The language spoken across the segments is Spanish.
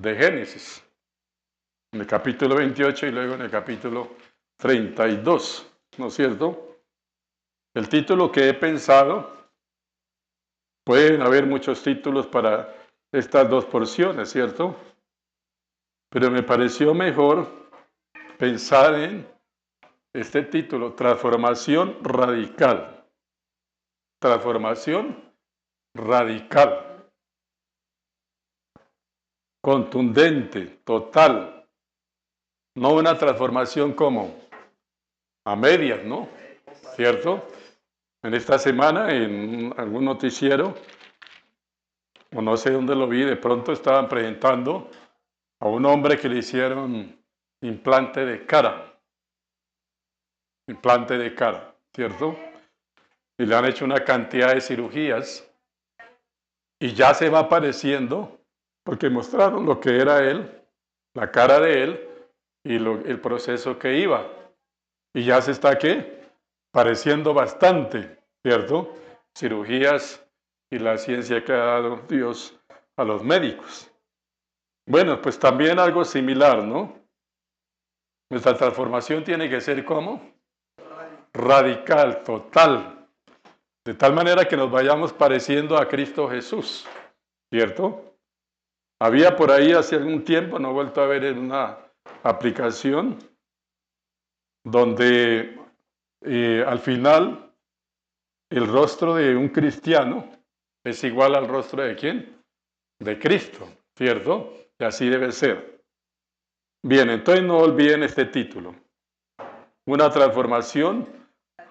de Génesis, en el capítulo 28 y luego en el capítulo 32, ¿no es cierto? El título que he pensado, pueden haber muchos títulos para estas dos porciones, ¿cierto? Pero me pareció mejor pensar en este título, transformación radical. Transformación radical. Contundente, total. No una transformación como a medias, ¿no? ¿Cierto? En esta semana, en algún noticiero, o no sé dónde lo vi, de pronto estaban presentando a un hombre que le hicieron implante de cara. Implante de cara, ¿cierto? Y le han hecho una cantidad de cirugías y ya se va apareciendo, porque mostraron lo que era él, la cara de él y el proceso que iba. Y ya se está, ¿qué? Pareciendo bastante, ¿cierto? Cirugías y la ciencia que ha dado Dios a los médicos. Bueno, pues también algo similar, ¿no? Nuestra transformación tiene que ser ¿cómo? Radical, total. De tal manera que nos vayamos pareciendo a Cristo Jesús, ¿cierto? Había por ahí hace algún tiempo, no he vuelto a ver en una aplicación, donde al final el rostro de un cristiano es igual al rostro de ¿quién? De Cristo, ¿cierto? Y así debe ser. Bien, entonces no olviden este título. Una transformación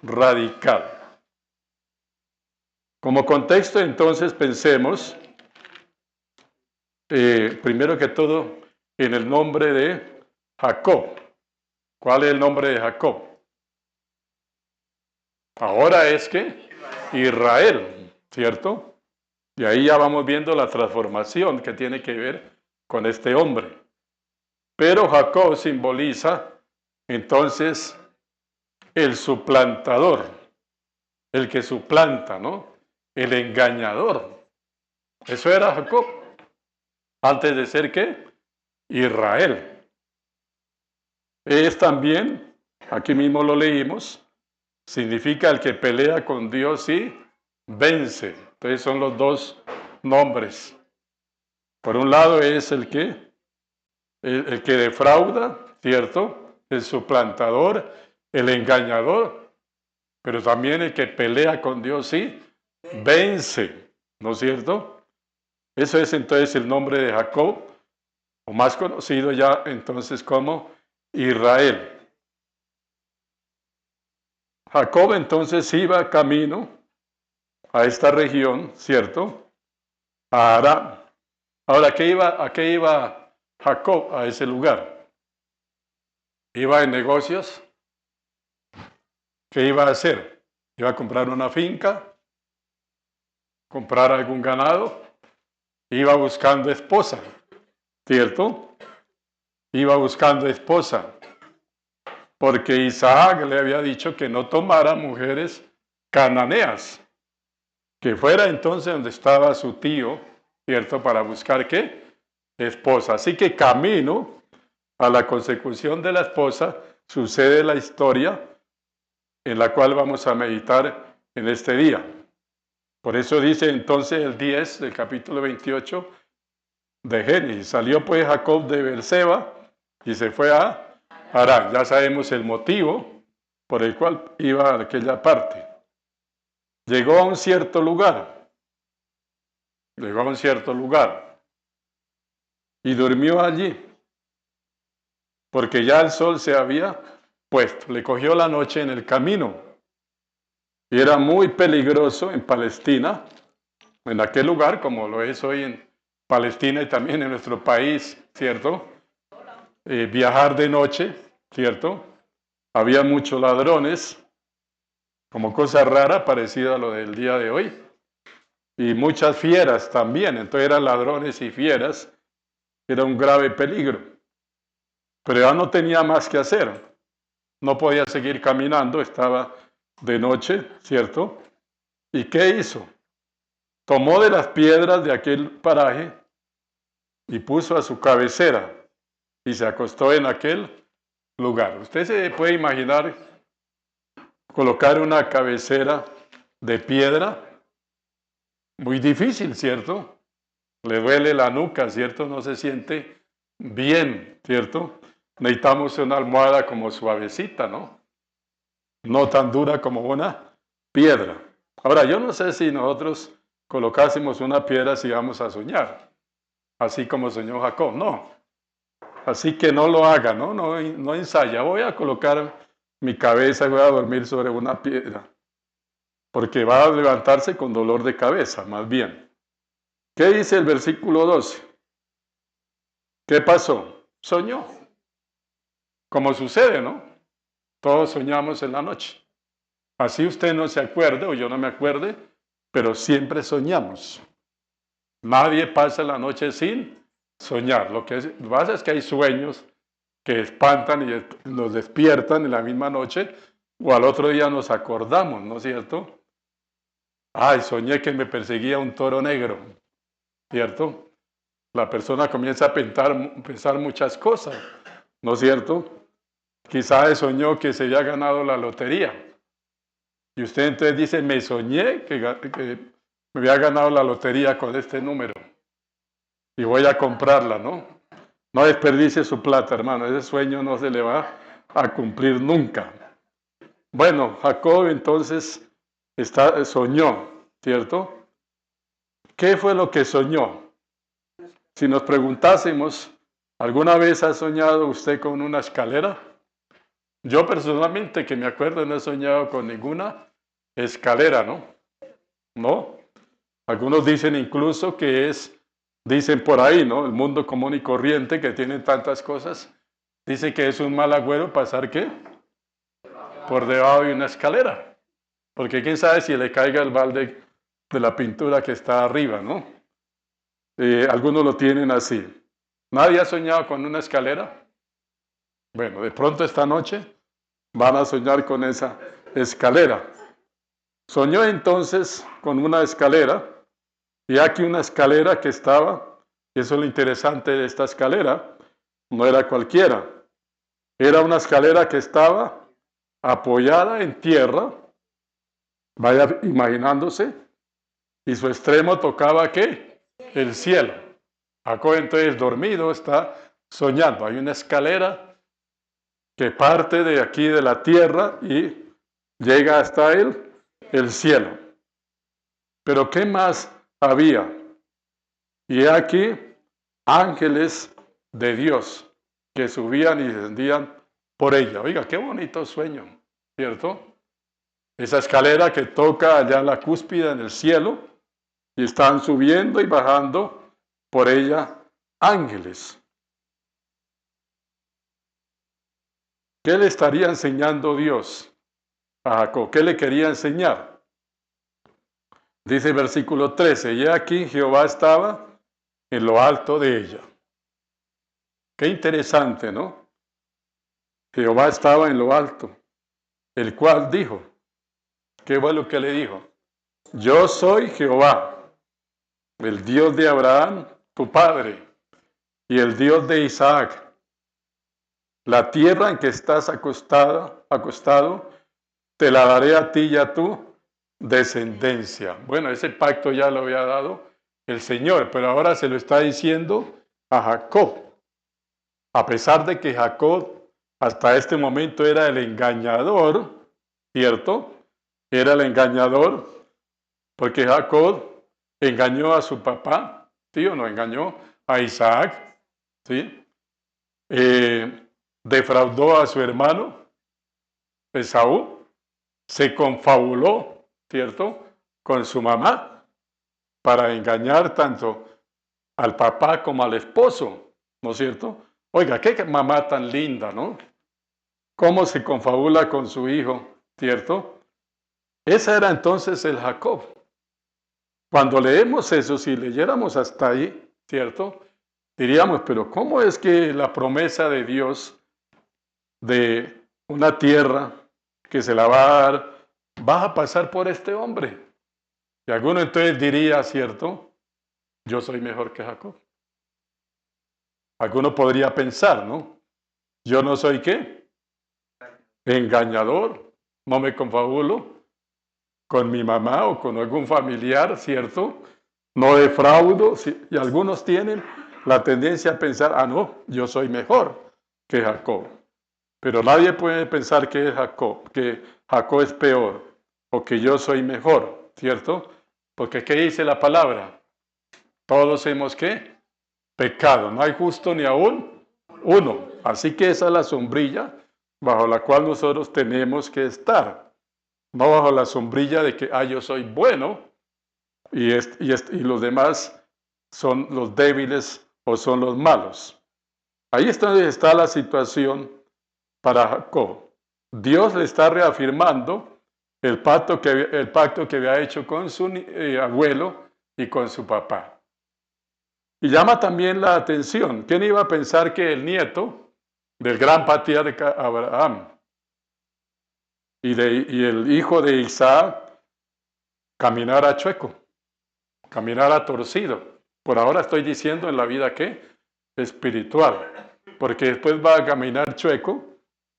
radical. Como contexto, entonces, pensemos, primero que todo, en el nombre de Jacob. ¿Cuál es el nombre de Jacob? Ahora es que Israel, ¿cierto? Y ahí ya vamos viendo la transformación que tiene que ver con este hombre. Pero Jacob simboliza entonces el suplantador, el que suplanta, ¿no? El engañador. Eso era Jacob. Antes de ser ¿qué? Israel. Es también, aquí mismo lo leímos, significa el que pelea con Dios y vence. Entonces son los dos nombres. Por un lado es el que defrauda, ¿cierto? El suplantador, el engañador, pero también el que pelea con Dios y vence, ¿no es cierto? Eso es entonces el nombre de Jacob, o más conocido ya entonces como Israel. Jacob entonces iba camino a esta región, ¿cierto? A Aram. Ahora, ¿a qué iba Jacob a ese lugar? ¿Iba en negocios? ¿Qué iba a hacer? ¿Iba a comprar una finca? ¿Comprar algún ganado? Iba buscando esposa, ¿cierto? Iba buscando esposa, porque Isaac le había dicho que no tomara mujeres cananeas, que fuera entonces donde estaba su tío, ¿cierto? Para buscar ¿qué? Esposa. Así que camino a la consecución de la esposa sucede la historia en la cual vamos a meditar en este día. Por eso dice entonces el 10 del capítulo 28 de Génesis. Salió pues Jacob de Beerseba y se fue a Harán. Ya sabemos el motivo por el cual iba a aquella parte. Llegó a un cierto lugar. Llegó a un cierto lugar. Y durmió allí. Porque ya el sol se había puesto. Le cogió la noche en el camino. Y era muy peligroso en Palestina, en aquel lugar, como lo es hoy en Palestina y también en nuestro país, ¿cierto? Viajar de noche, ¿cierto? Había muchos ladrones, como cosa rara, parecida a lo del día de hoy, y muchas fieras también, entonces eran ladrones y fieras, era un grave peligro. Pero ya no tenía más que hacer, no podía seguir caminando, estaba de noche, ¿cierto? ¿Y qué hizo? Tomó de las piedras de aquel paraje y puso a su cabecera y se acostó en aquel lugar. Usted se puede imaginar colocar una cabecera de piedra, muy difícil, ¿cierto? Le duele la nuca, ¿cierto? No se siente bien, ¿cierto? Necesitamos una almohada como suavecita, ¿no? No tan dura como una piedra. Ahora, yo no sé si nosotros colocásemos una piedra si vamos a soñar, así como soñó Jacob, no. Así que no lo haga, ¿no? No ensaya. Voy a colocar mi cabeza y voy a dormir sobre una piedra, porque va a levantarse con dolor de cabeza, más bien. ¿Qué dice el versículo 12? ¿Qué pasó? Soñó. Como sucede, ¿no? Todos soñamos en la noche. Así usted no se acuerde o yo no me acuerde, pero siempre soñamos. Nadie pasa la noche sin soñar. Lo que pasa es que hay sueños que espantan y nos despiertan en la misma noche o al otro día nos acordamos, ¿no es cierto? Ay, soñé que me perseguía un toro negro, ¿cierto? La persona comienza a pensar muchas cosas, ¿no es cierto? Quizás soñó que se había ganado la lotería. Y usted entonces dice, me soñé que me había ganado la lotería con este número. Y voy a comprarla, ¿no? No desperdicie su plata, hermano. Ese sueño no se le va a cumplir nunca. Bueno, Jacob entonces soñó, ¿cierto? ¿Qué fue lo que soñó? Si nos preguntásemos, ¿alguna vez ha soñado usted con una escalera? Yo personalmente, que me acuerdo, no he soñado con ninguna escalera, ¿no? ¿No? Algunos dicen incluso que dicen por ahí, ¿no? El mundo común y corriente que tiene tantas cosas, dice que es un mal agüero pasar, ¿qué? Por debajo de una escalera. Porque quién sabe si le caiga el balde de la pintura que está arriba, ¿no? Algunos lo tienen así. ¿Nadie ha soñado con una escalera? Bueno, de pronto esta noche van a soñar con esa escalera. Soñó entonces con una escalera, y aquí una escalera que estaba, y eso es lo interesante de esta escalera, no era cualquiera, era una escalera que estaba apoyada en tierra, vaya imaginándose, y su extremo tocaba ¿qué? El cielo. Jacob entonces dormido está soñando. Hay una escalera que parte de aquí de la tierra y llega hasta el cielo. Pero ¿qué más había? Y aquí ángeles de Dios que subían y descendían por ella. Oiga, qué bonito sueño, ¿cierto? Esa escalera que toca allá la cúspide en el cielo y están subiendo y bajando por ella ángeles. ¿Qué le estaría enseñando Dios a Jacob? ¿Qué le quería enseñar? Dice el versículo 13, y aquí Jehová estaba en lo alto de ella. Qué interesante, ¿no? Jehová estaba en lo alto, el cual dijo, ¿qué fue lo que le dijo? Yo soy Jehová, el Dios de Abraham, tu padre, y el Dios de Isaac. La tierra en que estás acostado, te la daré a ti y a tu descendencia. Bueno, ese pacto ya lo había dado el Señor, pero ahora se lo está diciendo a Jacob. A pesar de que Jacob hasta este momento era el engañador, ¿cierto? Era el engañador, porque Jacob engañó a su papá, ¿sí o no? Engañó a Isaac, ¿sí? Defraudó a su hermano Esaú, se confabuló, ¿cierto? Con su mamá para engañar tanto al papá como al esposo, ¿no es cierto? Oiga, qué mamá tan linda, ¿no? Cómo se confabula con su hijo, ¿cierto? Ese era entonces el Jacob. Cuando leemos eso, si leyéramos hasta ahí, ¿cierto? Diríamos, pero ¿cómo es que la promesa de Dios de una tierra que se la va a dar, va a pasar por este hombre? Y alguno entonces diría, ¿cierto? Yo soy mejor que Jacob. Alguno podría pensar, ¿no? Yo no soy ¿qué? Engañador, no me confabulo con mi mamá o con algún familiar, ¿cierto? No defraudo, y algunos tienen la tendencia a pensar, ah, no, yo soy mejor que Jacob. Pero nadie puede pensar que Jacob es peor o que yo soy mejor, ¿cierto? Porque ¿qué dice la palabra? Todos hemos ¿qué? Pecado, no hay justo ni aún uno. Así que esa es la sombrilla bajo la cual nosotros tenemos que estar. No bajo la sombrilla de que, yo soy bueno y los demás son los débiles o son los malos. Ahí está la situación para Jacob. Dios le está reafirmando el pacto que había hecho con su abuelo y con su papá. Y llama también la atención. ¿Quién iba a pensar que el nieto del gran patriarca Abraham y el hijo de Isaac caminara chueco, caminara torcido? Por ahora estoy diciendo en la vida ¿qué? Espiritual. Porque después va a caminar chueco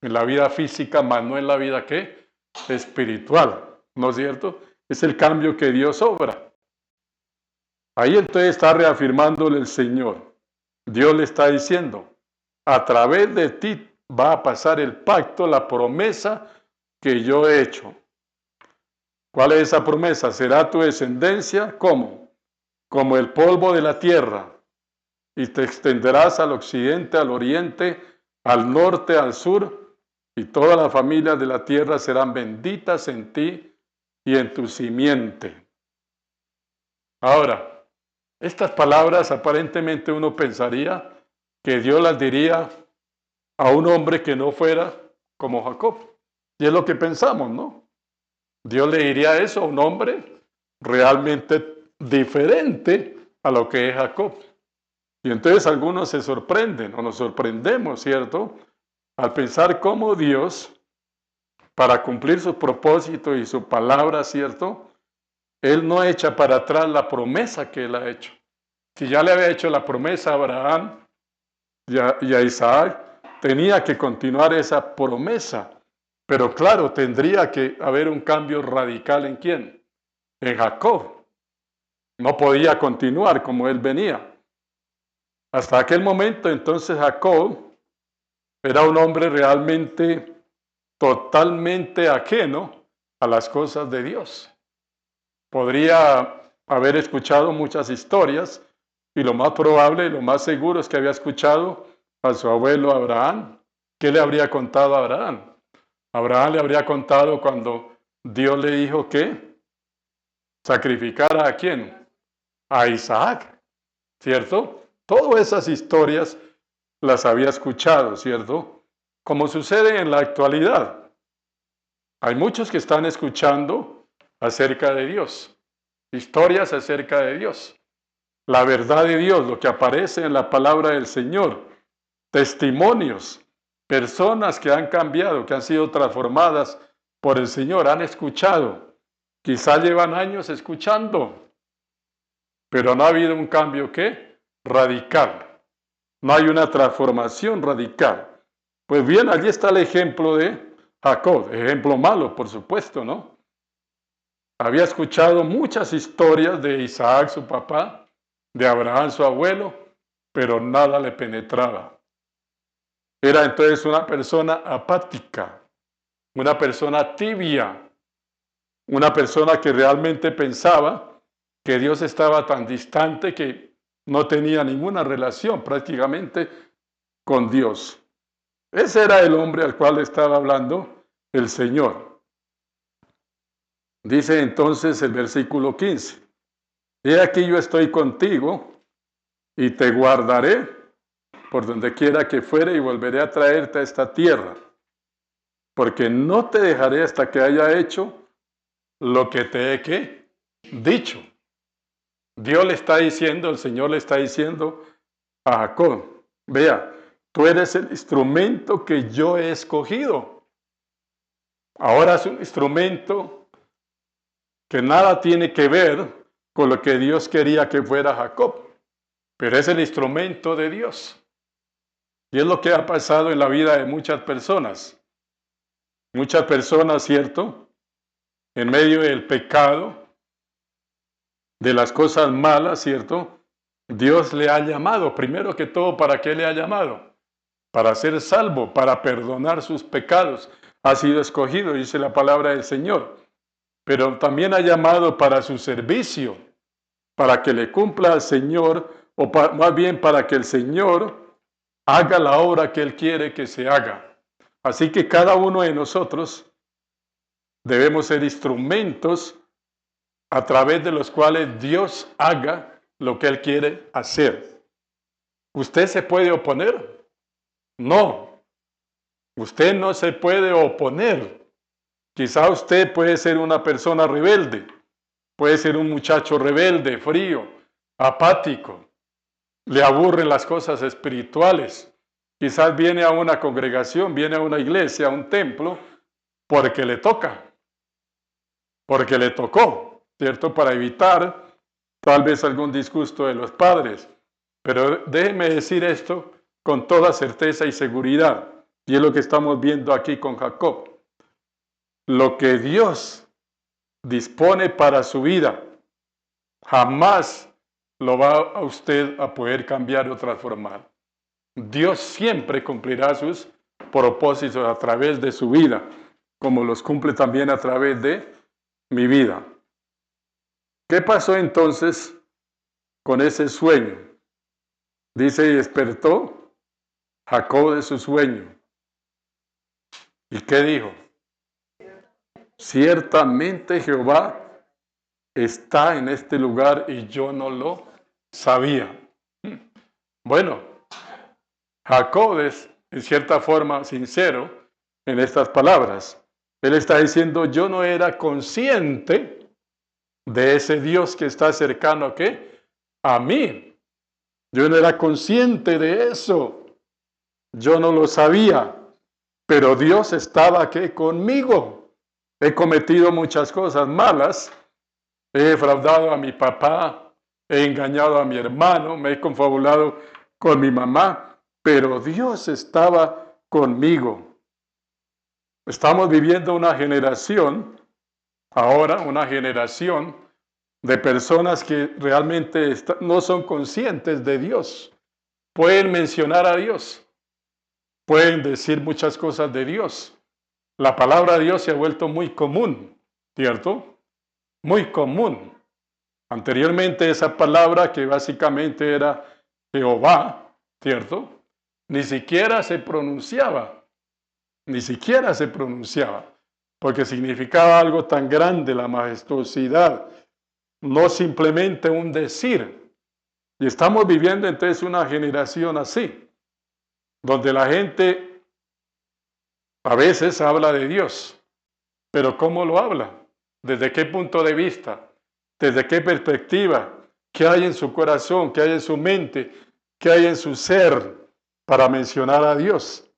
en la vida física, más no en la vida ¿qué? Espiritual. ¿No es cierto? Es el cambio que Dios obra. Ahí entonces está reafirmándole el Señor. Dios le está diciendo, a través de ti va a pasar el pacto, la promesa que yo he hecho. ¿Cuál es esa promesa? Será tu descendencia, ¿cómo? Como el polvo de la tierra, y te extenderás al occidente, al oriente, al norte, al sur, y todas las familias de la tierra serán benditas en ti y en tu simiente. Ahora, estas palabras aparentemente uno pensaría que Dios las diría a un hombre que no fuera como Jacob. Y es lo que pensamos, ¿no? Dios le diría eso a un hombre realmente diferente a lo que es Jacob. Y entonces algunos se sorprenden o nos sorprendemos, ¿cierto? Al pensar cómo Dios, para cumplir su propósito y su palabra, ¿cierto? Él no echa para atrás la promesa que él ha hecho. Si ya le había hecho la promesa a Abraham y a Isaac, tenía que continuar esa promesa. Pero claro, tendría que haber un cambio radical ¿en quién? En Jacob. No podía continuar como él venía. Hasta aquel momento, entonces, Jacob era un hombre realmente totalmente ajeno a las cosas de Dios. Podría haber escuchado muchas historias y lo más probable, lo más seguro es que había escuchado a su abuelo Abraham. ¿Qué le habría contado a Abraham? Abraham le habría contado cuando Dios le dijo que sacrificara ¿a quién? A Isaac, ¿cierto? Todas esas historias las había escuchado, ¿cierto? Como sucede en la actualidad. Hay muchos que están escuchando acerca de Dios, historias acerca de Dios, la verdad de Dios, lo que aparece en la palabra del Señor, testimonios, personas que han cambiado, que han sido transformadas por el Señor, han escuchado, quizá llevan años escuchando, pero no ha habido un cambio ¿qué? Radical. No hay una transformación radical. Pues bien, allí está el ejemplo de Jacob, ejemplo malo, por supuesto, ¿no? Había escuchado muchas historias de Isaac, su papá, de Abraham, su abuelo, pero nada le penetraba. Era entonces una persona apática, una persona tibia, una persona que realmente pensaba que Dios estaba tan distante que no tenía ninguna relación prácticamente con Dios. Ese era el hombre al cual estaba hablando el Señor. Dice entonces el versículo 15, he aquí yo estoy contigo y te guardaré por donde quiera que fuere y volveré a traerte a esta tierra, porque no te dejaré hasta que haya hecho lo que te he ¿qué? Dicho. Dios le está diciendo, el Señor le está diciendo a Jacob, vea, tú eres el instrumento que yo he escogido. Ahora es un instrumento que nada tiene que ver con lo que Dios quería que fuera Jacob, pero es el instrumento de Dios. Y es lo que ha pasado en la vida de muchas personas. Muchas personas, ¿cierto? En medio del pecado, de las cosas malas, ¿cierto? Dios le ha llamado, primero que todo, ¿para qué le ha llamado? Para ser salvo, para perdonar sus pecados. Ha sido escogido, dice la palabra del Señor. Pero también ha llamado para su servicio, para que le cumpla al Señor, o más bien para que el Señor haga la obra que Él quiere que se haga. Así que cada uno de nosotros debemos ser instrumentos a través de los cuales Dios haga lo que Él quiere hacer. ¿Usted se puede oponer? No, usted no se puede oponer. Quizá usted puede ser una persona rebelde, puede ser un muchacho rebelde, frío, apático, le aburren las cosas espirituales. Quizás viene a una congregación, viene a una iglesia, a un templo, porque le toca, porque le tocó, ¿cierto? Para evitar tal vez algún disgusto de los padres. Pero déjeme decir esto con toda certeza y seguridad, y es lo que estamos viendo aquí con Jacob. Lo que Dios dispone para su vida, jamás lo va a usted a poder cambiar o transformar. Dios siempre cumplirá sus propósitos a través de su vida, como los cumple también a través de mi vida. ¿Qué pasó entonces con ese sueño? Dice, y despertó Jacob de su sueño. ¿Y qué dijo? Ciertamente Jehová está en este lugar y yo no lo sabía. Bueno, Jacob es en cierta forma sincero en estas palabras. Él está diciendo, yo no era consciente de ese Dios que está cercano ¿a qué? A mí. Yo no era consciente de eso. Yo no lo sabía. Pero Dios estaba aquí conmigo. He cometido muchas cosas malas. He defraudado a mi papá. He engañado a mi hermano. Me he confabulado con mi mamá. Pero Dios estaba conmigo. Estamos viviendo una generación, ahora una generación de personas que realmente no son conscientes de Dios. Pueden mencionar a Dios. Pueden decir muchas cosas de Dios. La palabra de Dios se ha vuelto muy común, ¿cierto? Muy común. Anteriormente esa palabra que básicamente era Jehová, ¿cierto? Ni siquiera se pronunciaba, porque significaba algo tan grande, la majestuosidad, no simplemente un decir. Y estamos viviendo entonces una generación así, donde la gente a veces habla de Dios, pero ¿cómo lo habla? ¿Desde qué punto de vista? ¿Desde qué perspectiva? ¿Qué hay en su corazón? ¿Qué hay en su mente? ¿Qué hay en su ser para mencionar a Dios?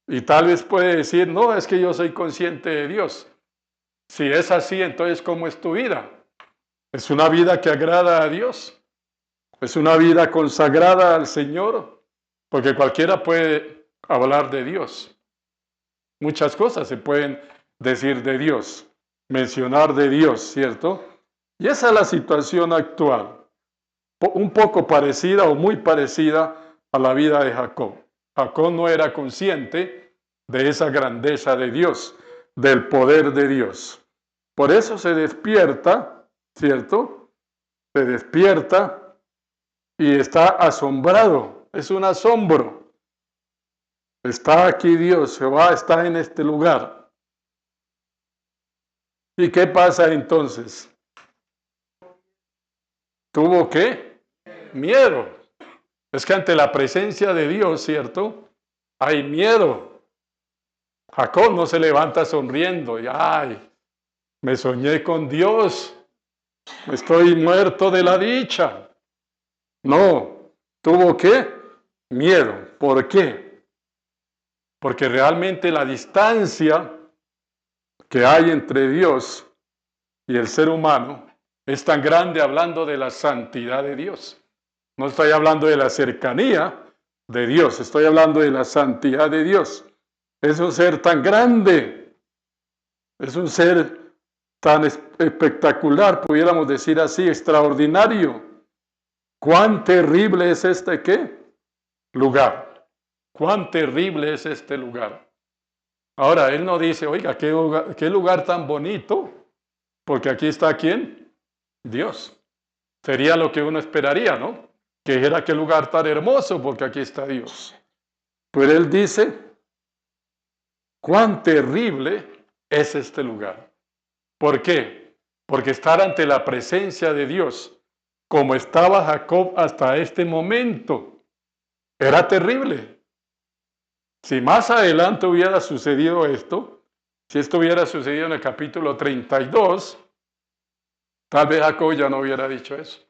Y tal vez puede decir, no, es que yo soy consciente de Dios. Si es así, entonces ¿cómo es tu vida? ¿Es una vida que agrada a Dios? ¿Es una vida consagrada al Señor? Porque cualquiera puede hablar de Dios. Muchas cosas se pueden decir de Dios, mencionar de Dios, ¿cierto? Y esa es la situación actual, un poco parecida o muy parecida a la vida de Jacob. Jacob no era consciente de esa grandeza de Dios, del poder de Dios. Por eso se despierta, ¿cierto? Se despierta y está asombrado. Es un asombro. Está aquí Dios, Jehová está en este lugar. ¿Y qué pasa entonces? ¿Tuvo qué? Miedo. Es que ante la presencia de Dios, ¿cierto? Hay miedo. Jacob no se levanta sonriendo y ¡ay! Me soñé con Dios. Estoy muerto de la dicha. No. ¿Tuvo qué? Miedo. ¿Por qué? Porque realmente la distancia que hay entre Dios y el ser humano es tan grande, hablando de la santidad de Dios. No estoy hablando de la cercanía, de Dios. Estoy hablando de la santidad de Dios. Es un ser tan grande, es un ser tan espectacular, pudiéramos decir así, extraordinario. Cuán terrible es este ¿qué? Lugar. Cuán terrible es este lugar. Ahora, él no dice, oiga, qué lugar tan bonito, porque aquí está ¿quién? Dios. Sería lo que uno esperaría, ¿no? Que era qué lugar tan hermoso, porque aquí está Dios. Pero él dice, cuán terrible es este lugar. ¿Por qué? Porque estar ante la presencia de Dios, como estaba Jacob hasta este momento, era terrible. Si más adelante hubiera sucedido esto, si esto hubiera sucedido en el capítulo 32, tal vez Jacob ya no hubiera dicho eso.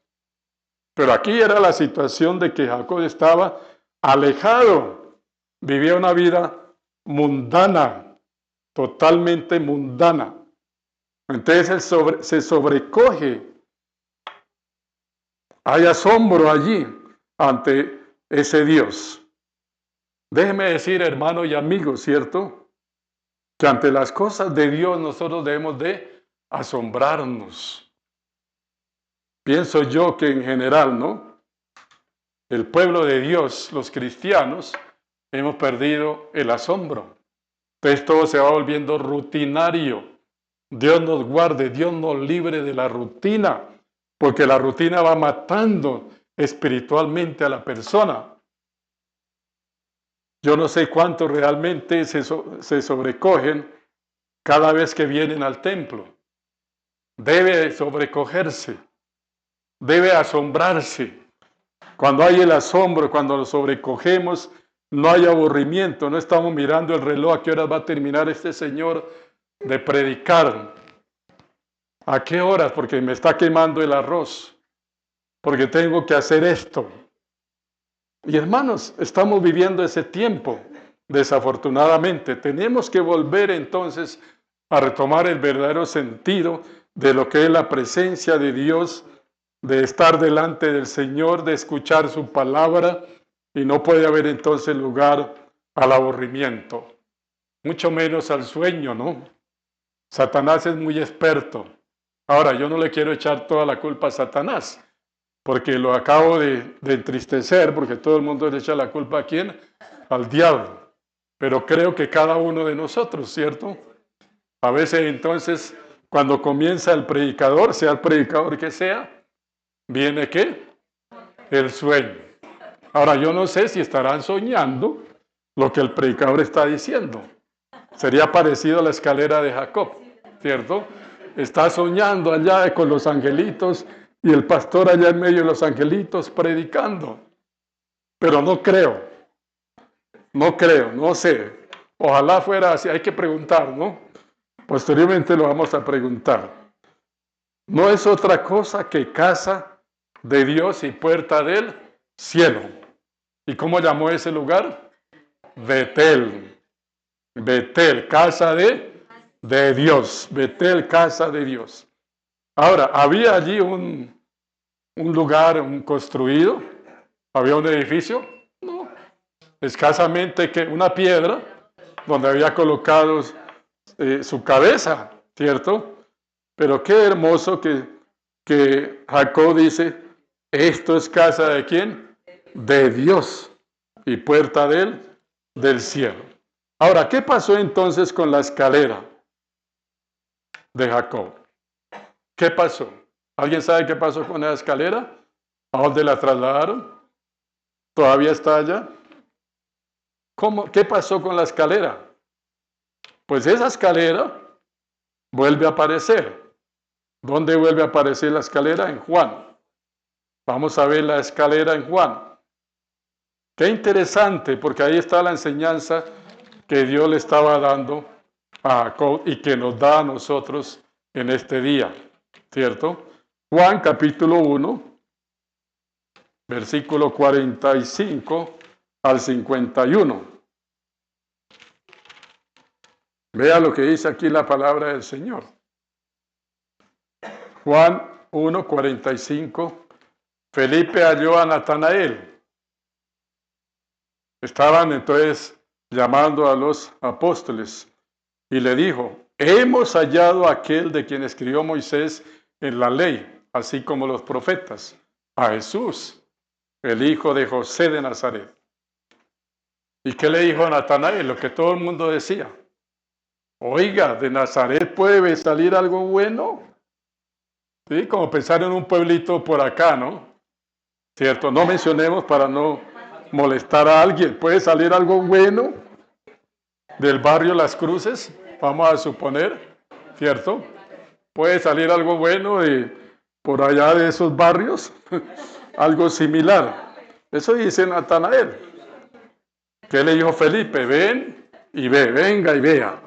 Pero aquí era la situación de que Jacob estaba alejado, vivía una vida mundana, totalmente mundana. Entonces él se sobrecoge, hay asombro allí ante ese Dios. Déjeme decir, hermano y amigo, ¿cierto? Que ante las cosas de Dios nosotros debemos de asombrarnos. Pienso yo que en general, ¿no? El pueblo de Dios, los cristianos, hemos perdido el asombro. Entonces todo se va volviendo rutinario. Dios nos guarde, Dios nos libre de la rutina, porque la rutina va matando espiritualmente a la persona. Yo no sé cuántos realmente se sobrecogen cada vez que vienen al templo. Debe sobrecogerse, debe asombrarse. Cuando hay el asombro, cuando nos sobrecogemos, no hay aburrimiento, no estamos mirando el reloj a qué horas va a terminar este señor de predicar. ¿A qué horas? Porque me está quemando el arroz, porque tengo que hacer esto. Y hermanos, estamos viviendo ese tiempo, desafortunadamente. Tenemos que volver entonces a retomar el verdadero sentido de lo que es la presencia de Dios, de estar delante del Señor, de escuchar su palabra, y no puede haber entonces lugar al aburrimiento, mucho menos al sueño, ¿no? Satanás es muy experto. Ahora, yo no le quiero echar toda la culpa a Satanás, porque lo acabo de entristecer, porque todo el mundo le echa la culpa ¿a quién? Al diablo. Pero creo que cada uno de nosotros, ¿cierto? A veces entonces, cuando comienza el predicador, sea el predicador que sea, ¿viene qué? El sueño. Ahora, yo no sé si estarán soñando lo que el predicador está diciendo. Sería parecido a la escalera de Jacob, ¿cierto? Está soñando allá con los angelitos y el pastor allá en medio de los angelitos predicando. Pero no creo, no sé. Ojalá fuera así, hay que preguntar, ¿no? Posteriormente lo vamos a preguntar. No es otra cosa que casa de Dios y puerta del cielo. ¿Y cómo llamó ese lugar? Betel. Betel, casa de Dios. Betel, casa de Dios. Ahora, ¿había allí un lugar construido? ¿Había un edificio? No. Escasamente que una piedra donde había colocado su cabeza, ¿cierto? Pero qué hermoso que Jacob dice, esto es casa de ¿quién? De Dios y puerta del cielo. Ahora, ¿qué pasó entonces con la escalera de Jacob? ¿Qué pasó? ¿Alguien sabe qué pasó con la escalera? ¿A dónde la trasladaron? ¿Todavía está allá? ¿Cómo? ¿Qué pasó con la escalera? Pues esa escalera vuelve a aparecer. ¿Dónde vuelve a aparecer la escalera? En Juan. Vamos a ver la escalera en Juan. Qué interesante, porque ahí está la enseñanza que Dios le estaba dando a Jacob y que nos da a nosotros en este día, ¿cierto? Juan capítulo 1, versículo 45 al 51. Vea lo que dice aquí la palabra del Señor. Juan 1, 45. Felipe halló a Natanael Estaban entonces llamando a los apóstoles y le dijo, hemos hallado a aquel de quien escribió Moisés en la ley, así como los profetas, a Jesús, el hijo de José de Nazaret. ¿Y qué le dijo a Natanael? Lo que todo el mundo decía. Oiga, ¿de Nazaret puede salir algo bueno? ¿Sí? Como pensar en un pueblito por acá, ¿no? ¿Cierto? No mencionemos para no molestar a alguien. ¿Puede salir algo bueno del barrio Las Cruces? Vamos a suponer, ¿cierto? ¿Puede salir algo bueno de por allá de esos barrios? Algo similar. Eso dice Natanael. ¿Qué le dijo Felipe? Ven y ve, venga y vea.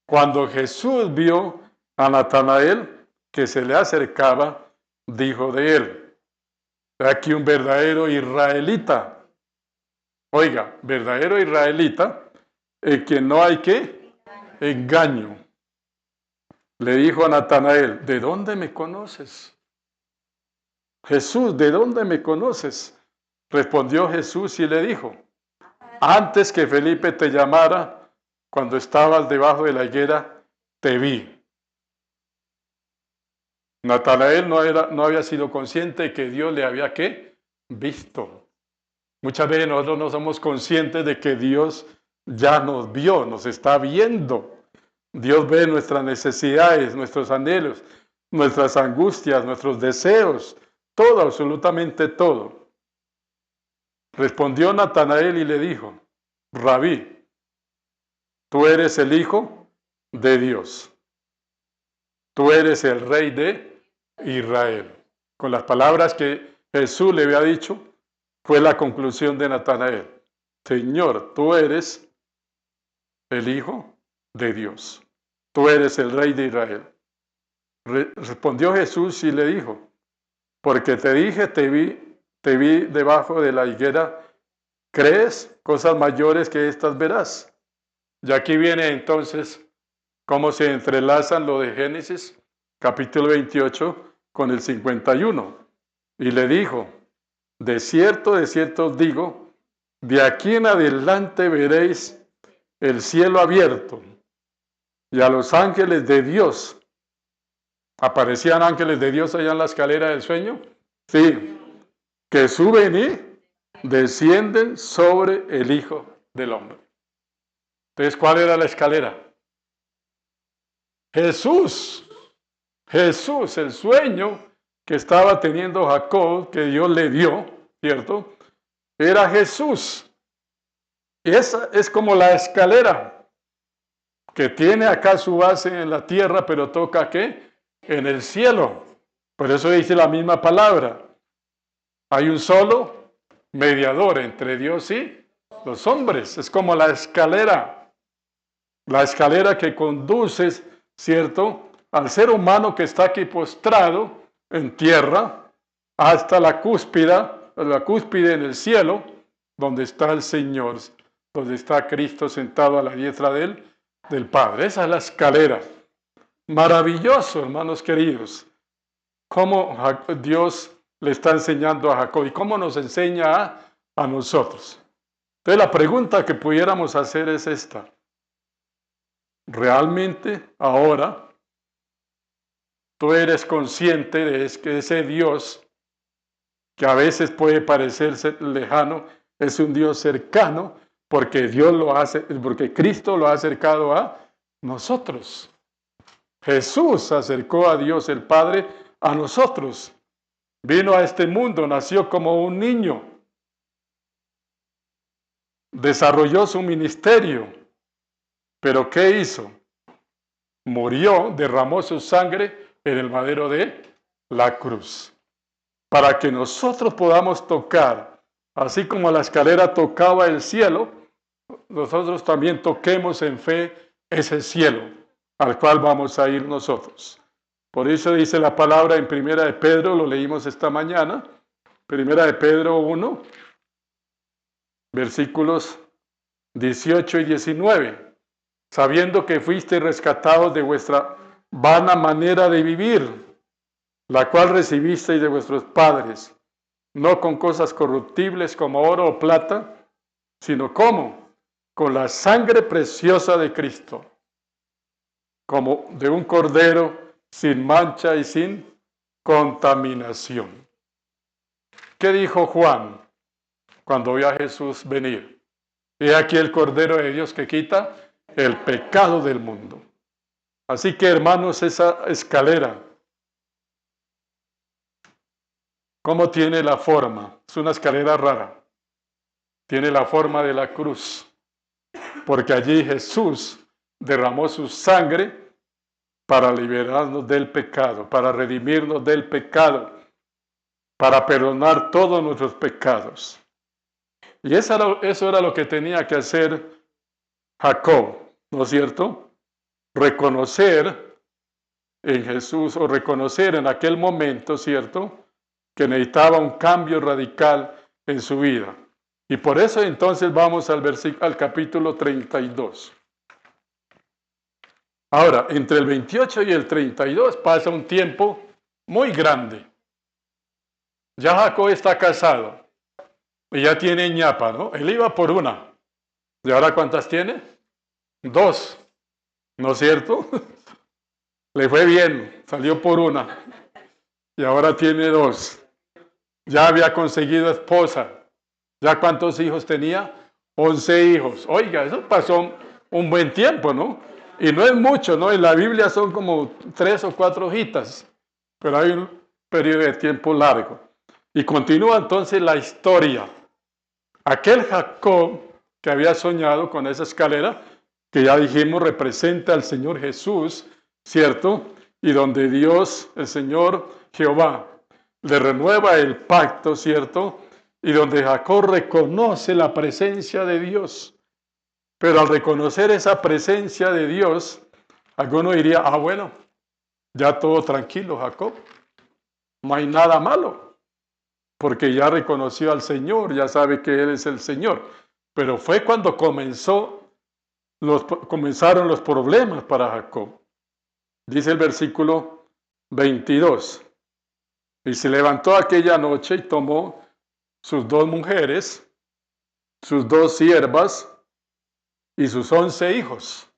Cuando Jesús vio a Natanael que se le acercaba, dijo de él, aquí un verdadero israelita. Oiga, verdadero israelita, en quien no hay ¿qué? Engaño. Le dijo a Natanael, ¿de dónde me conoces? Jesús, ¿de dónde me conoces? Respondió Jesús y le dijo, antes que Felipe te llamara, cuando estabas debajo de la higuera, te vi. Natanael no había sido consciente de que Dios le había ¿qué? Visto. Muchas veces nosotros no somos conscientes de que Dios ya nos vio, nos está viendo. Dios ve nuestras necesidades, nuestros anhelos, nuestras angustias, nuestros deseos, todo, absolutamente todo. Respondió Natanael y le dijo, Rabí, tú eres el Hijo de Dios. Tú eres el Rey de Israel. Con las palabras que Jesús le había dicho, fue la conclusión de Natanael. Señor, tú eres el Hijo de Dios. Tú eres el Rey de Israel. Respondió Jesús y le dijo, porque te dije, te vi debajo de la higuera, ¿crees? Cosas mayores que estas verás. Y aquí viene entonces cómo se entrelazan lo de Génesis, capítulo 28, con el 51. Y le dijo, de cierto os digo, de aquí en adelante veréis el cielo abierto y a los ángeles de Dios. ¿Aparecían ángeles de Dios allá en la escalera del sueño? Sí, que suben y descienden sobre el Hijo del Hombre. Entonces, ¿cuál era la escalera? Jesús, el sueño que estaba teniendo Jacob, que Dios le dio, ¿cierto? Era Jesús. Esa es como la escalera que tiene acá su base en la tierra, pero toca ¿qué? En el cielo. Por eso dice la misma palabra. Hay un solo mediador entre Dios y los hombres. Es como la escalera que conduce, ¿cierto?, al ser humano que está aquí postrado en tierra hasta la cúspide en el cielo, donde está el Señor, donde está Cristo sentado a la diestra del Padre. Esa es la escalera. Maravilloso, hermanos queridos, cómo Dios le está enseñando a Jacob y cómo nos enseña a nosotros. Entonces la pregunta que pudiéramos hacer es esta. ¿Realmente ahora tú eres consciente de que ese Dios, que a veces puede parecerse lejano, es un Dios cercano, porque porque Cristo lo ha acercado a nosotros? Jesús acercó a Dios el Padre a nosotros. Vino a este mundo, nació como un niño, desarrolló su ministerio, pero ¿qué hizo? Murió, derramó su sangre en el madero de la cruz, para que nosotros podamos tocar, así como la escalera tocaba el cielo, nosotros también toquemos en fe ese cielo al cual vamos a ir nosotros. Por eso dice la palabra en Primera de Pedro, lo leímos esta mañana, Primera de Pedro 1, versículos 18 y 19. Sabiendo que fuiste rescatados de vuestra vana manera de vivir, la cual recibisteis de vuestros padres, no con cosas corruptibles como oro o plata, sino ¿cómo? Con la sangre preciosa de Cristo, como de un cordero sin mancha y sin contaminación. ¿Qué dijo Juan cuando vio a Jesús venir? He aquí el Cordero de Dios que quita el pecado del mundo. Así que, hermanos, esa escalera, ¿cómo tiene la forma? Es una escalera rara. Tiene la forma de la cruz, porque allí Jesús derramó su sangre para liberarnos del pecado, para redimirnos del pecado, para perdonar todos nuestros pecados. Y eso era lo que tenía que hacer Jacob, ¿no es cierto? Reconocer en Jesús, o reconocer en aquel momento, ¿cierto?, que necesitaba un cambio radical en su vida. Y por eso entonces vamos al capítulo 32. Ahora, entre el 28 y el 32 pasa un tiempo muy grande. Ya Jacob está casado y ya tiene ñapa, ¿no? Él iba por una. ¿Y ahora cuántas tiene? 2, ¿no es cierto? Le fue bien, salió por una y ahora tiene 2. Ya había conseguido esposa. ¿Ya cuántos hijos tenía? 11 hijos. Oiga, eso pasó un buen tiempo, ¿no? Y no es mucho, ¿no? En la Biblia son como 3 o 4 hojitas, pero hay un periodo de tiempo largo. Y continúa entonces la historia. Aquel Jacob que había soñado con esa escalera, que ya dijimos representa al Señor Jesús, ¿cierto? Y donde Dios, el Señor Jehová, le renueva el pacto, ¿cierto? Y donde Jacob reconoce la presencia de Dios. Pero al reconocer esa presencia de Dios, alguno diría, bueno, ya todo tranquilo, Jacob. No hay nada malo, porque ya reconoció al Señor, ya sabe que Él es el Señor. Pero fue cuando comenzaron los problemas para Jacob. Dice el versículo 22. Y se levantó aquella noche y tomó sus 2 mujeres, sus 2 siervas y sus 11 hijos.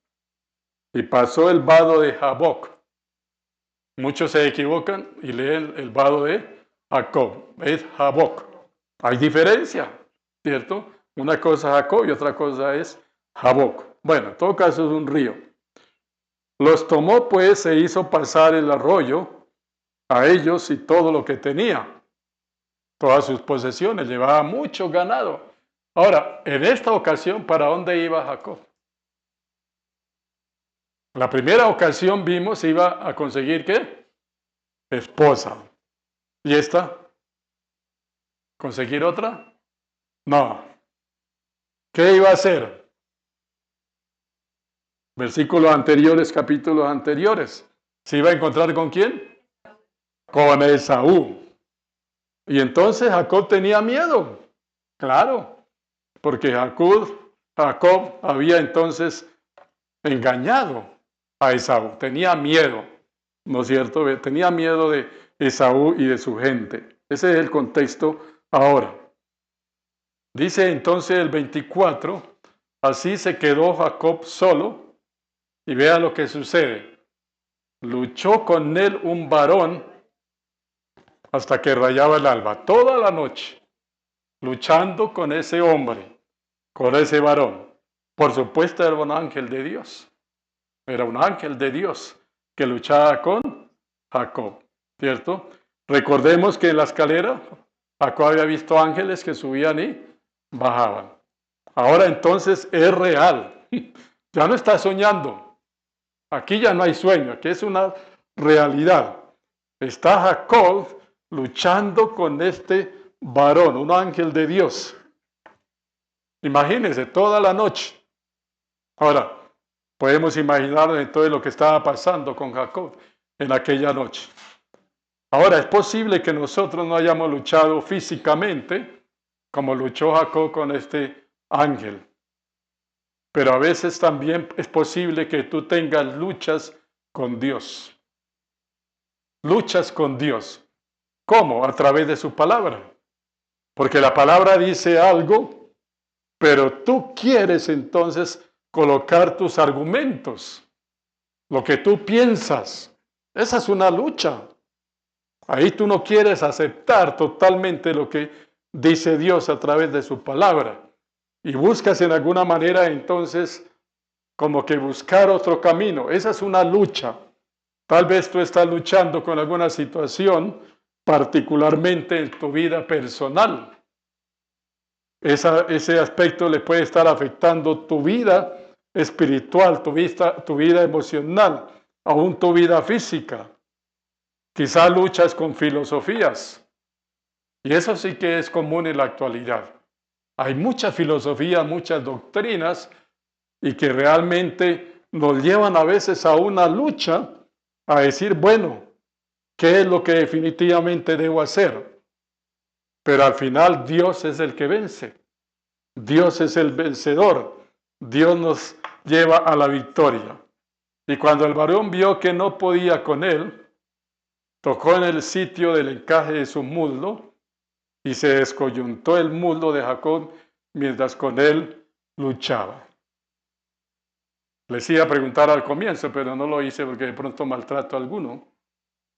Y pasó el vado de Jaboc. Muchos se equivocan y leen el vado de Jacob. Es Jaboc. Hay diferencia, ¿cierto? Una cosa es Jacob y otra cosa es Jaboc. Bueno, en todo caso es un río. Los tomó pues e hizo pasar el arroyo a ellos y todo lo que tenía. Todas sus posesiones, llevaba mucho ganado. Ahora, en esta ocasión, ¿para dónde iba Jacob? La primera ocasión vimos iba a conseguir ¿qué? Esposa. ¿Y esta? ¿Conseguir otra? No. ¿Qué iba a hacer? Versículos anteriores, capítulos anteriores. ¿Se iba a encontrar con quién? Con Esaú. Y entonces Jacob tenía miedo. Claro, porque Jacob había entonces engañado a Esaú. Tenía miedo, ¿no es cierto? Tenía miedo de Esaú y de su gente. Ese es el contexto ahora. Dice entonces el 24, así se quedó Jacob solo, y vea lo que sucede. Luchó con él un varón hasta que rayaba el alba, toda la noche, luchando con ese hombre, con ese varón. Por supuesto era un ángel de Dios. Era un ángel de Dios que luchaba con Jacob, ¿cierto? Recordemos que en la escalera Jacob había visto ángeles que subían y bajaban. Ahora entonces es real. Ya no está soñando. Aquí ya no hay sueño, aquí es una realidad. Está Jacob luchando con este varón, un ángel de Dios. Imagínense, toda la noche. Ahora, podemos imaginar entonces lo que estaba pasando con Jacob en aquella noche. Ahora, es posible que nosotros no hayamos luchado físicamente como luchó Jacob con este ángel. Pero a veces también es posible que tú tengas luchas con Dios. Luchas con Dios. ¿Cómo? A través de su palabra. Porque la palabra dice algo Pero tú quieres entonces colocar tus argumentos, lo que tú piensas. Esa es una lucha. Ahí tú no quieres aceptar totalmente lo que dice Dios a través de su palabra. Y buscas en alguna manera entonces como que buscar otro camino. Esa es una lucha. Tal vez tú estás luchando con alguna situación, particularmente en tu vida personal. Ese aspecto le puede estar afectando tu vida espiritual, tu vida emocional, aún tu vida física. Quizá luchas con filosofías. Y eso sí que es común en la actualidad. Hay muchas filosofías, muchas doctrinas, y que realmente nos llevan a veces a una lucha, a decir, bueno, ¿qué es lo que definitivamente debo hacer? Pero al final Dios es el que vence. Dios es el vencedor. Dios nos lleva a la victoria. Y cuando el varón vio que no podía con él, tocó en el sitio del encaje de su muslo y se descoyuntó el muslo de Jacob mientras con él luchaba. Les iba a preguntar al comienzo, pero no lo hice porque de pronto maltrato a alguno.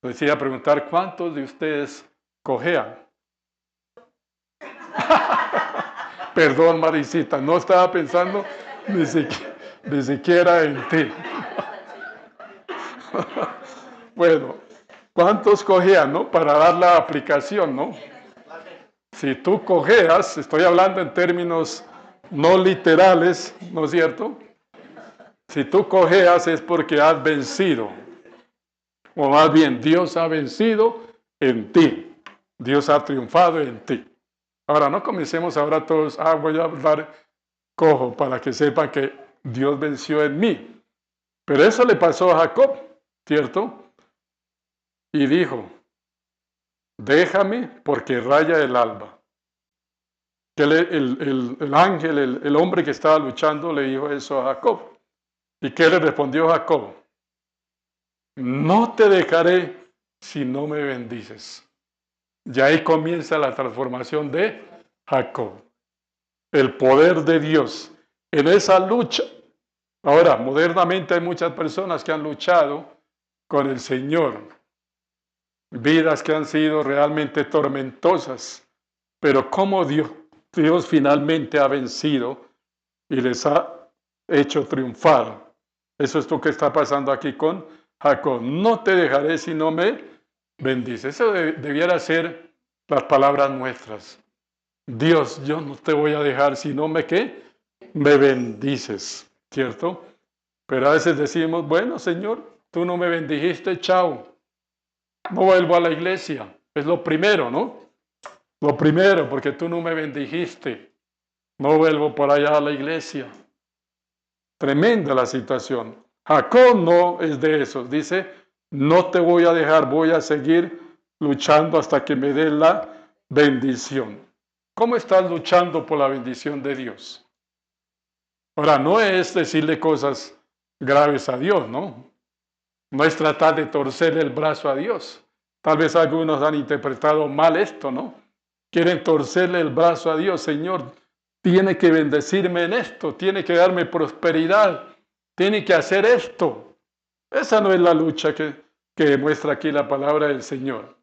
Les iba a preguntar, ¿cuántos de ustedes cojean? Perdón, Maricita, no estaba pensando ni siquiera en ti. Bueno, ¿cuántos cojean, no? Para dar la aplicación, ¿no? Si tú cojeas, estoy hablando en términos no literales, ¿no es cierto? Si tú cojeas es porque has vencido. O más bien, Dios ha vencido en ti. Dios ha triunfado en ti. Ahora, no comencemos ahora todos, voy a hablar cojo para que sepan que Dios venció en mí. Pero eso le pasó a Jacob, ¿cierto? Y dijo, déjame porque raya el alba. Que el ángel, el hombre que estaba luchando, le dijo eso a Jacob. ¿Y qué le respondió Jacob? No te dejaré si no me bendices. Y ahí comienza la transformación de Jacob. El poder de Dios en esa lucha. Ahora, modernamente hay muchas personas que han luchado con el Señor. Vidas que han sido realmente tormentosas. Pero cómo Dios finalmente ha vencido y les ha hecho triunfar. Eso es lo que está pasando aquí con Jacob. No te dejaré si no me bendices. Eso debiera ser las palabras nuestras. Dios, yo no te voy a dejar si no me bendices, ¿cierto? Pero a veces decimos, bueno, Señor, tú no me bendijiste, chao. No vuelvo a la iglesia. Es lo primero, ¿no? Lo primero, porque tú no me bendijiste. No vuelvo por allá a la iglesia. Tremenda la situación. Jacob no es de esos. Dice, no te voy a dejar, voy a seguir luchando hasta que me dé la bendición. ¿Cómo estás luchando por la bendición de Dios? Ahora, no es decirle cosas graves a Dios, ¿no? No es tratar de torcer el brazo a Dios. Tal vez algunos han interpretado mal esto, ¿no? Quieren torcerle el brazo a Dios. Señor, tiene que bendecirme en esto, tiene que darme prosperidad, tiene que hacer esto. Esa no es la lucha que muestra aquí la palabra del Señor.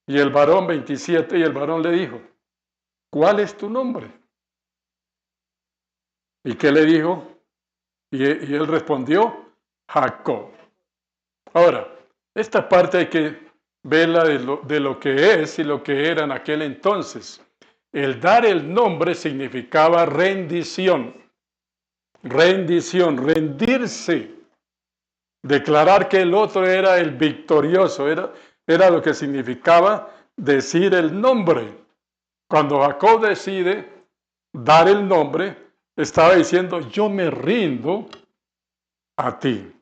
Y el varón 27, y el varón le dijo, ¿cuál es tu nombre? ¿Y qué le dijo? Y él respondió, Jacob. Ahora, esta parte hay que verla de lo que es y lo que era en aquel entonces. El dar el nombre significaba rendición. Rendición, rendirse. Declarar que el otro era el victorioso. Era lo que significaba decir el nombre. Cuando Jacob decide dar el nombre, estaba diciendo, yo me rindo a ti.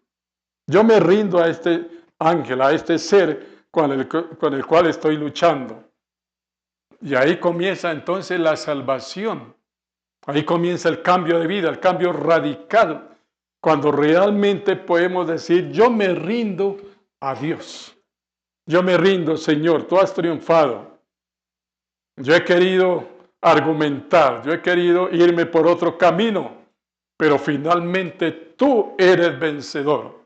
Yo me rindo a este ángel, a este ser con el cual estoy luchando. Y ahí comienza entonces la salvación. Ahí comienza el cambio de vida, el cambio radical. Cuando realmente podemos decir, yo me rindo a Dios. Yo me rindo, Señor, tú has triunfado. Yo he querido argumentar, yo he querido irme por otro camino, pero finalmente tú eres vencedor.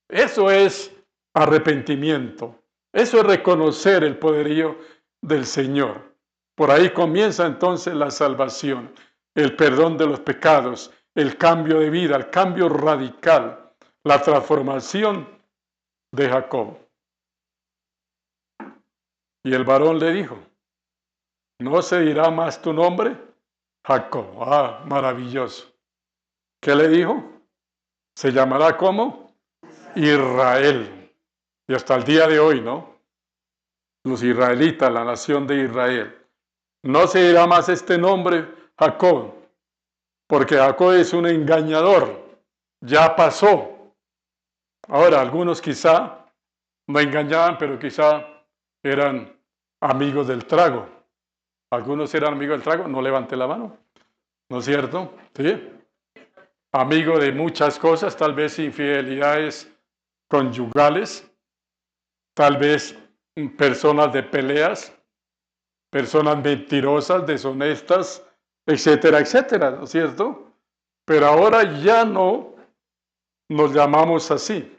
Eso es arrepentimiento. Eso es reconocer el poderío del Señor. Por ahí comienza entonces la salvación, el perdón de los pecados, el cambio de vida, el cambio radical, la transformación de Jacob. Y el varón le dijo, ¿no se dirá más tu nombre? Jacob. Ah, maravilloso. ¿Qué le dijo? Se llamará ¿cómo? Israel. Y hasta el día de hoy, ¿no? Los israelitas, la nación de Israel. No se dirá más este nombre Jacob, porque Jacob es un engañador. Ya pasó. Ahora, algunos quizá no engañaban, pero quizá eran amigos del trago. Algunos eran amigos del trago, no levante la mano. ¿No es cierto? ¿Sí? Amigo de muchas cosas, tal vez infidelidades conyugales, tal vez personas de peleas, personas mentirosas, deshonestas, etcétera, etcétera, ¿no es cierto? Pero ahora ya no nos llamamos así.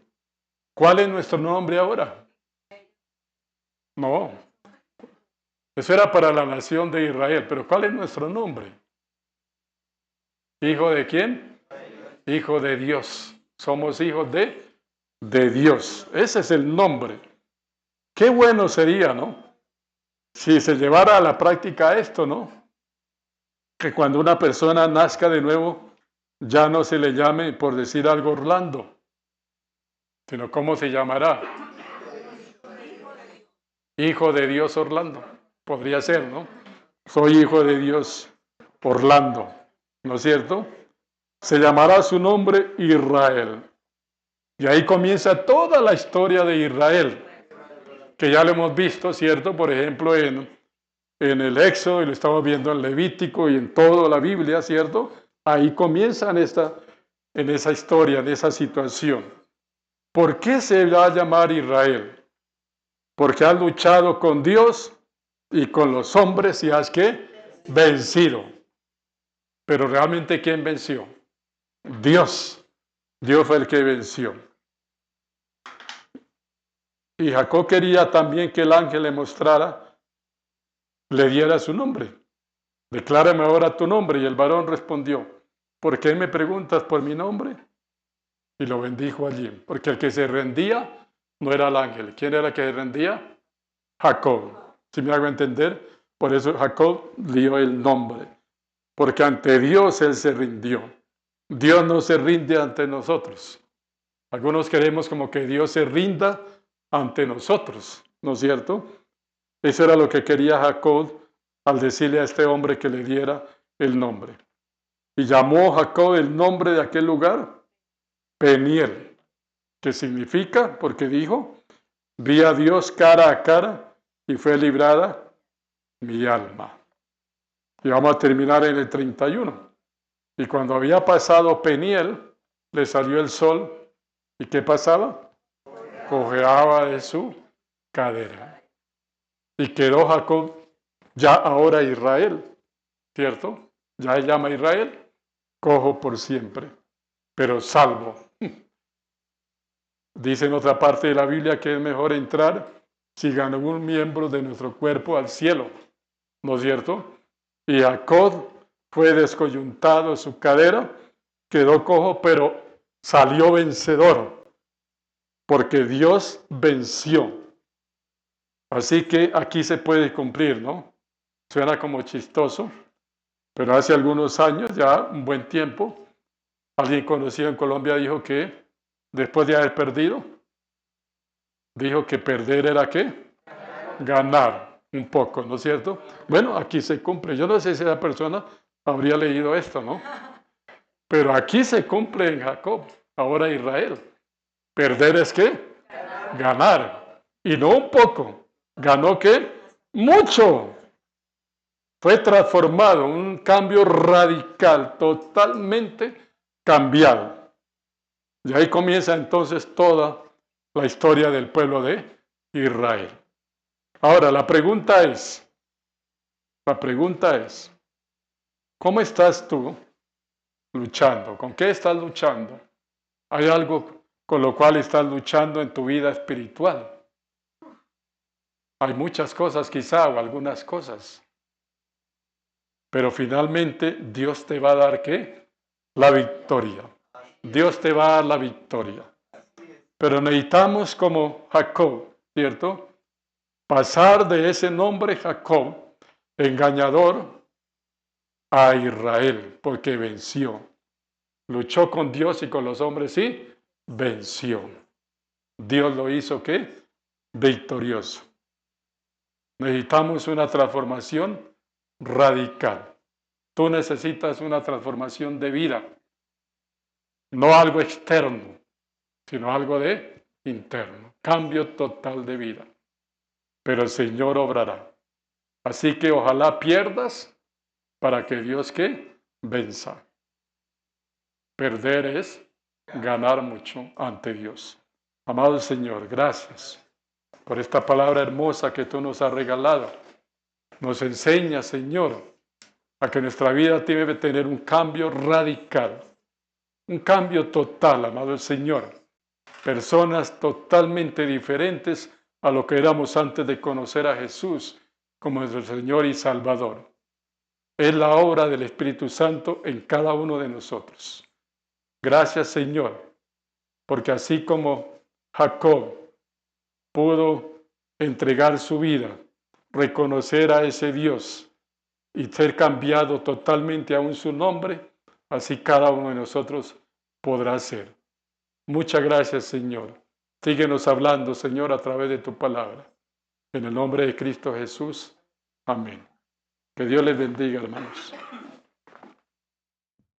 ¿Cuál es nuestro nombre ahora? No, eso era para la nación de Israel, pero ¿cuál es nuestro nombre? ¿Hijo de quién? Hijo de Dios. Somos hijos de Dios. Ese es el nombre. Qué bueno sería, ¿no? Si se llevara a la práctica esto, ¿no? Que cuando una persona nazca de nuevo, ya no se le llame, por decir algo, Orlando, sino ¿cómo se llamará? Hijo de Dios Orlando. Podría ser, ¿no? Soy hijo de Dios Orlando, ¿no es cierto? Se llamará su nombre Israel. Y ahí comienza toda la historia de Israel, que ya lo hemos visto, ¿cierto? Por ejemplo, en el Éxodo, y lo estamos viendo en Levítico y en toda la Biblia, ¿cierto? Ahí comienza en esa historia, en esa situación. ¿Por qué se va a llamar Israel? Porque has luchado con Dios y con los hombres y has ¿qué? Vencido. Pero realmente ¿quién venció? Dios. Dios fue el que venció. Y Jacob quería también que el ángel le mostrara, le diera su nombre. Declárame ahora tu nombre. Y el varón respondió, ¿por qué me preguntas por mi nombre? Y lo bendijo allí. Porque el que se rendía no era el ángel. ¿Quién era el que se rendía? Jacob. ¿Sí me hago entender? Por eso Jacob dio el nombre. Porque ante Dios él se rindió. Dios no se rinde ante nosotros. Algunos queremos como que Dios se rinda ante nosotros, ¿no es cierto? Eso era lo que quería Jacob al decirle a este hombre que le diera el nombre. Y llamó Jacob el nombre de aquel lugar Peniel, que significa, porque dijo, vi a Dios cara a cara y fue librada mi alma. Y vamos a terminar en el 31. Y cuando había pasado Peniel, le salió el sol. ¿Y qué pasaba? Cojeaba de su cadera. Y quedó Jacob ya ahora Israel, ¿cierto? Ya se llama Israel, cojo por siempre, pero salvo. Dice en otra parte de la Biblia que es mejor entrar si ganó un miembro de nuestro cuerpo al cielo, ¿no es cierto? Y Jacob fue descoyuntado su cadera, quedó cojo, pero salió vencedor, porque Dios venció. Así que aquí se puede cumplir, ¿no? Suena como chistoso, pero hace algunos años, ya un buen tiempo, alguien conocido en Colombia dijo que después de haber perdido, dijo que perder era ¿qué? Ganar un poco, ¿no es cierto? Bueno, aquí se cumple. Yo no sé si esa persona habría leído esto, ¿no? Pero aquí se cumple en Jacob, ahora Israel. Perder es ¿qué? Ganar. Y no un poco. ¿Ganó qué? Mucho. Fue transformado, un cambio radical, totalmente cambiado. Y ahí comienza entonces toda la historia del pueblo de Israel. Ahora, la pregunta es, ¿Cómo estás tú luchando? ¿Con qué estás luchando? ¿Hay algo con lo cual estás luchando en tu vida espiritual? Hay muchas cosas quizá o algunas cosas. Pero finalmente Dios te va a dar ¿qué? La victoria. Dios te va a dar la victoria. Pero necesitamos como Jacob, ¿cierto? Pasar de ese nombre Jacob, engañador, a Israel, porque venció. Luchó con Dios y con los hombres y venció. Dios lo hizo ¿qué? Victorioso. Necesitamos una transformación radical. Tú necesitas una transformación de vida, no algo externo, sino algo de interno. Cambio total de vida. Pero el Señor obrará. Así que ojalá pierdas para que Dios ¿qué? Venza. Perder es ganar mucho ante Dios. Amado Señor, gracias por esta palabra hermosa que tú nos has regalado. Nos enseña, Señor, a que nuestra vida debe tener un cambio radical, un cambio total, amado Señor. Personas totalmente diferentes a lo que éramos antes de conocer a Jesús como nuestro Señor y Salvador. Es la obra del Espíritu Santo en cada uno de nosotros. Gracias, Señor, porque así como Jacob pudo entregar su vida, reconocer a ese Dios y ser cambiado totalmente aún su nombre, así cada uno de nosotros podrá ser. Muchas gracias, Señor. Síguenos hablando, Señor, a través de tu palabra. En el nombre de Cristo Jesús. Amén. Que Dios les bendiga, hermanos.